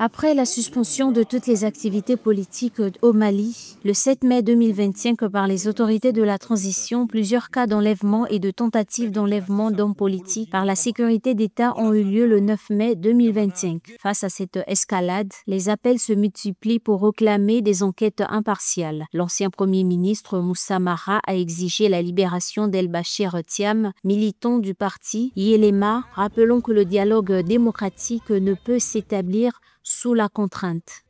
Après la suspension de toutes les activités politiques au Mali, le 7 mai 2025 par les autorités de la transition, plusieurs cas d'enlèvement et de tentatives d'enlèvement d'hommes politiques par la sécurité d'État ont eu lieu le 9 mai 2025. Face à cette escalade, les appels se multiplient pour réclamer des enquêtes impartiales. L'ancien Premier ministre Moussa Mara a exigé la libération d'El-Bachir Thiam, militant du parti Yelema. Rappelons que le dialogue démocratique ne peut s'établir sous la contrainte.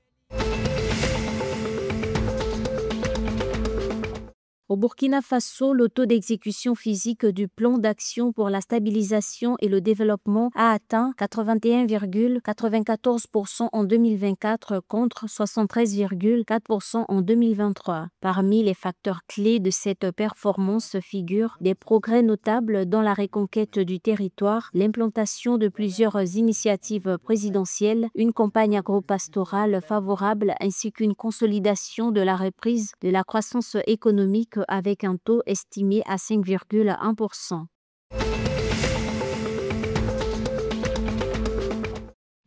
Au Burkina Faso, le taux d'exécution physique du plan d'action pour la stabilisation et le développement a atteint 81,94% en 2024 contre 73,4% en 2023. Parmi les facteurs clés de cette performance figurent des progrès notables dans la reconquête du territoire, l'implantation de plusieurs initiatives présidentielles, une campagne agro-pastorale favorable ainsi qu'une consolidation de la reprise de la croissance économique avec un taux estimé à 5,1%.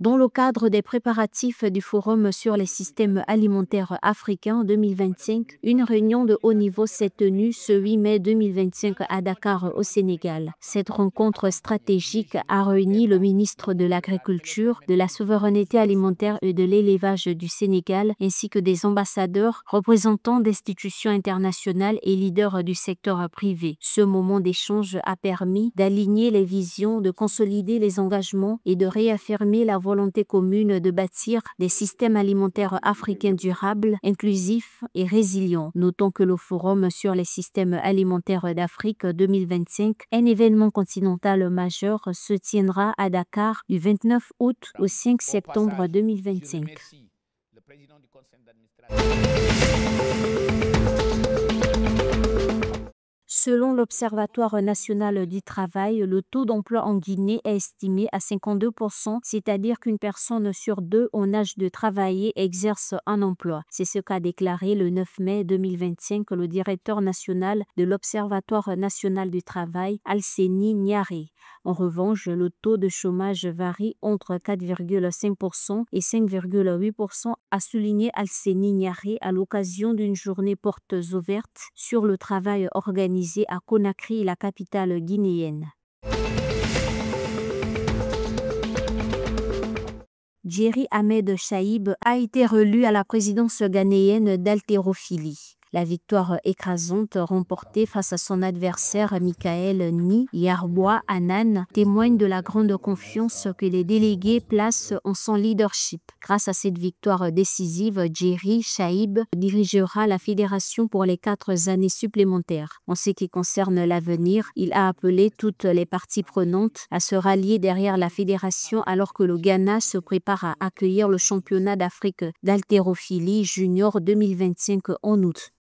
Dans le cadre des préparatifs du Forum sur les systèmes alimentaires africains 2025, une réunion de haut niveau s'est tenue ce 8 mai 2025 à Dakar, au Sénégal. Cette rencontre stratégique a réuni le ministre de l'Agriculture, de la Souveraineté alimentaire et de l'élevage du Sénégal, ainsi que des ambassadeurs, représentants d'institutions internationales et leaders du secteur privé. Ce moment d'échange a permis d'aligner les visions, de consolider les engagements et de réaffirmer la volonté commune de bâtir des systèmes alimentaires africains durables, inclusifs et résilients. Notons que le Forum sur les systèmes alimentaires d'Afrique 2025, un événement continental majeur, se tiendra à Dakar du 29 août au 5 septembre 2025. Selon l'Observatoire national du travail, le taux d'emploi en Guinée est estimé à 52%, c'est-à-dire qu'une personne sur deux en âge de travailler exerce un emploi. C'est ce qu'a déclaré le 9 mai 2025 le directeur national de l'Observatoire national du travail, Alseni Niaré. En revanche, le taux de chômage varie entre 4,5% et 5,8%, a souligné Alseni Niaré à l'occasion d'une journée portes ouvertes sur le travail organisé à Conakry, la capitale guinéenne. Djerry Ahmed Chaïb a été réélu à la présidence ghanéenne d'haltérophilie. La victoire écrasante remportée face à son adversaire Michael Ni Yarboa Anan témoigne de la grande confiance que les délégués placent en son leadership. Grâce à cette victoire décisive, Djerry Chaïb dirigera la fédération pour les 4 années supplémentaires. En ce qui concerne l'avenir, il a appelé toutes les parties prenantes à se rallier derrière la fédération alors que le Ghana se prépare à accueillir le championnat d'Afrique d'haltérophilie junior 2025 en août.